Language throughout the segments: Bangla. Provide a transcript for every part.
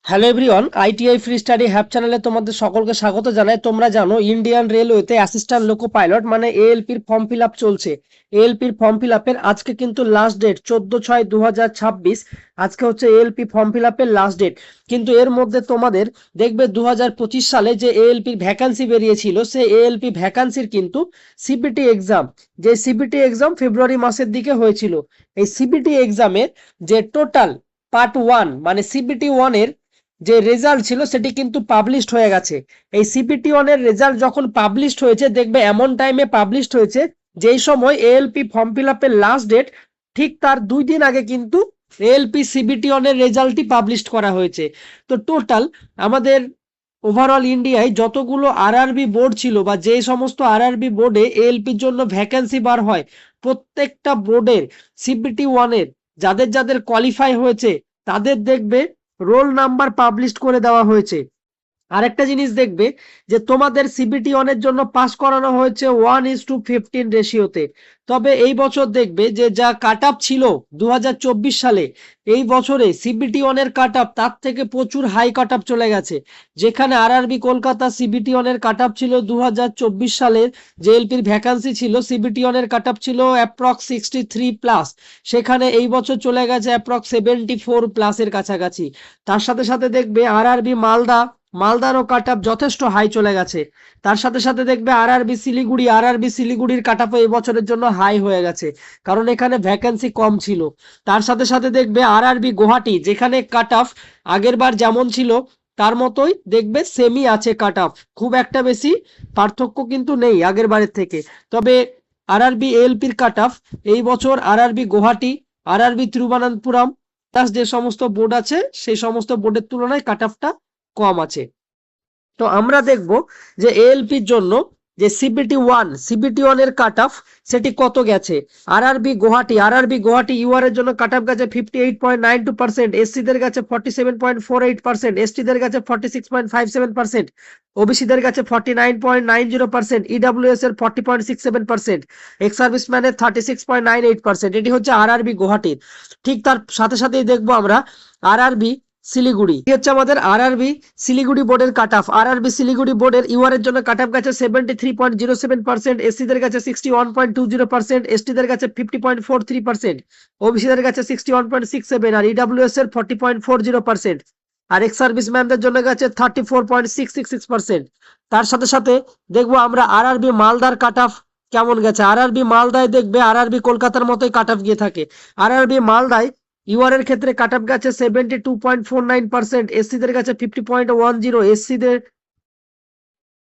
Hello everyone, ITI free study have চ্যানেলে তোমাদের সকলকে স্বাগত জানাই। তোমরা জানো ইন্ডিয়ান রেলওয়েতে অ্যাসিস্ট্যান্ট লোকো পাইলট মানে এএলপির ফর্ম ফিল আপ চলছে। এএলপির ফর্ম ফিল আপের আজকে কিন্তু লাস্ট ডেট 14/6/2026। আজকে হচ্ছে এএলপি ফর্ম ফিল আপের লাস্ট ডেট। কিন্তু এর মধ্যে তোমাদের দেখবে 2025 সালে যে এএলপির ভ্যাকান্সি বেরিয়েছিল, সেই এএলপি ভ্যাকান্সির কিন্তু সিবিটি এক্সাম, যে সিবিটি এক্সাম ফেব্রুয়ারি মাসের দিকে হয়েছিল। এই সিবিটি এক্সামের যে টোটাল পার্ট 1 মানে সিবিটি 1 এর যে রেজাল্ট ছিল সেটি কিন্তু পাবলিশড হয়ে গেছে। এই সিপিটি ওয়ান এর রেজাল্ট যখন পাবলিশড হয়েছে, দেখবে এমন টাইমে পাবলিশড হয়েছে যেই সময় এএলপি ফর্ম ফিল আপের লাস্ট ডেট, ঠিক তার 2 দিন আগে কিন্তু এএলপি সিবিটি ওয়ান এর রেজাল্টই পাবলিশড করা হয়েছে। তো টোটাল আমাদের ওভারঅল ইন্ডিয়ায় যতগুলো আরআরবি বোর্ড ছিল বা যে সমস্ত আরআরবি বোর্ডে এএলপির জন্য ভ্যাকেন্সি বার হয়, প্রত্যেকটা বোর্ডের সিবিটি ওয়ান এর যাদের যাদের কোয়ালিফাই হয়েছে তাদের দেখবে রোল নাম্বার পাবলিশ করে দেওয়া হয়েছে। আরেকটা জিনিস দেখবে যে তোমাদের সিবিটি অনের জন্য পাস করানো হয়েছে 1:15 রেশিওতে। তবে এই বছর দেখবে যে যা কাট আপ ছিল 2024 সালে, এই বছরে সিবিটি অনের কাট আপ তার থেকে প্রচুর হাই কাট আপ চলে গেছে। যেখানে আরআরবি কলকাতা সিবিটি অনের কাট আপ ছিল 2024 সালের যে এলপির ভ্যাকান্সি ছিল, সিবিটি অনের কাট আপ ছিল অ্যাপ্রক্স 63+, সেখানে এই বছর চলে গেছে অ্যাপ্রক্স 74+ এর কাছাকাছি। তার সাথে সাথে দেখবে আরআরবি মালদারও কাট আপ যথেষ্ট হাই চলে গেছে। তার সাথে সাথে দেখবে আরআরবি শিলিগুড়ির কাট আপ এই বছরের জন্য হাই হয়ে গেছে, কারণ এখানে ভ্যাকেন্সি কম ছিল। তার সাথে সাথে দেখবে আরআরবি গুয়াহাটি, যেখানে কাট অফ আগের বার যেমন ছিল তার মতোই দেখবে সেমই আছে কাট অফ, খুব একটা বেশি পার্থক্য কিন্তু নেই আগের বারের থেকে। তবে আরআরবি এএলপির কাট অফ এই বছর RRB Guwahati, RRB Thiruvananthapuram plus যে সমস্ত বোর্ড আছে সেই সমস্ত বোর্ডের তুলনায় কাট অফটা কম আছে। তো আমরা দেখব যে এএলপির জন্য যে সিবিটি ওয়ান এর কাট অফ সেটি কত গেছে। আরআরবি গুয়াহাটি ইউআর এর জন্য কাট অফ গেছে 58.92%, এসসিদের কাছে 47.48%, এসটিদের কাছে 46.57%, ওবিসিদের কাছে 49.90%, ইডব্লিউএস এর 40.67%, এক্স সার্ভিসম্যানের 36.98%। এটি হচ্ছে আরআরবি গুয়াহাটির। ঠিক তার সাথে সাথেই দেখবো আমরা আরআরবি শিলিগুড়ি, হচ্ছে আমাদের আরআরবি শিলিগুড়ি বোর্ডের কাট অফ। আরআরবি শিলিগুড়ি বোর্ডের ইউআর এর জন্য কাট অফ গেছে 73.07%, এসসিদের কাছে 61.20%, এসটিদের কাছে 50.43%, ওবিসিদের কাছে 61.67, আর ইডব্লিউএস এর 40.40%, আর এক্স সার্ভিসম্যানদের জন্য গেছে 34.666%। তার সাথে সাথে দেখবো আমরা আরআরবি মালদার কাট অফ কেমন গেছে। আরআরবি মালদায় দেখবে আরআরবি কলকাতার মতোই কাট অফ গিয়ে থাকে। আরআরবি মালদায় ইউআর এর ক্ষেত্রে কাট অফ গেছে 72.49%, এসসিদের কাছে 50.10,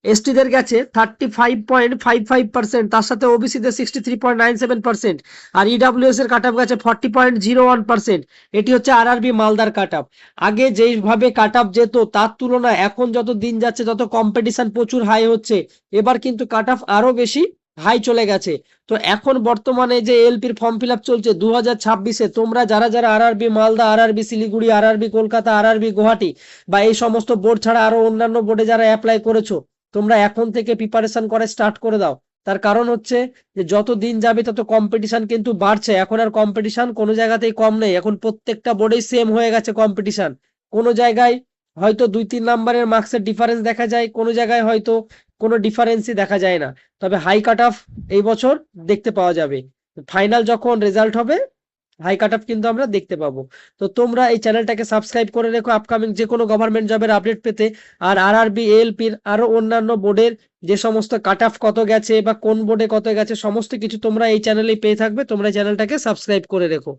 এসটিদের কাছে 35.55%, তার সাথে ওবিসিদের 63.97%, আর ইডব্লিউএস এর কাট অফ গেছে 40.01%। এটি হচ্ছে আরআরবি মালদার কাট অফ। আগে যেইভাবে কাট অফ যেত তার তুলনায় এখন যত দিন যাচ্ছে তত কম্পিটিশন প্রচুর হাই হচ্ছে, এবার কিন্তু কাট অফ আরো বেশি হাই চলে গেছে। তো এখন বর্তমানে যে এলপির ফর্ম ফিল আপ চলছে 2026-এ, তোমরা যারা যারা RRB Malda, RRB Siliguri, RRB Kolkata, RRB Guwahati বা এই সমস্ত বোর্ড ছাড়া আরো অন্যান্য বোর্ডে যারা অ্যাপ্লাই করেছো, তোমরা এখন থেকে প্রিপারেশন করে স্টার্ট করে দাও। তার কারণ হচ্ছে যে যত দিন যাবে তত কম্পিটিশন কিন্তু বাড়ছে। এখন আর কম্পিটিশন কোনো জায়গাতেই কম নেই, এখন প্রত্যেকটা বোর্ডেই সেম হয়ে গেছে কম্পিটিশন। কোনো জায়গায় হয়তো 2-3 নাম্বারের মার্কসের ডিফারেন্স দেখা যায়, কোনো জায়গায় হয়তো কোনো ডিফারেন্সই দেখা যায় না। তবে হাই কাট অফ এই বছর দেখতে পাওয়া যাবে। ফাইনাল যখন রেজাল্ট হবে হাই কাট অফ কিন্তু আমরা দেখতে পাবো। তো তোমরা এই চ্যানেলটাকে সাবস্ক্রাইব করে রেখো আপকামিং যে কোনো গভর্নমেন্ট জবের আপডেট পেতে। আর আরআরবি এএলপির আরো অন্যান্য বোর্ডের যে সমস্ত কাট অফ কত গেছে বা কোন বোর্ডে কত গেছে সমস্ত কিছু তোমরা এই চ্যানেলেই পেয়ে থাকবে। তোমরা চ্যানেলটাকে সাবস্ক্রাইব করে রেখো।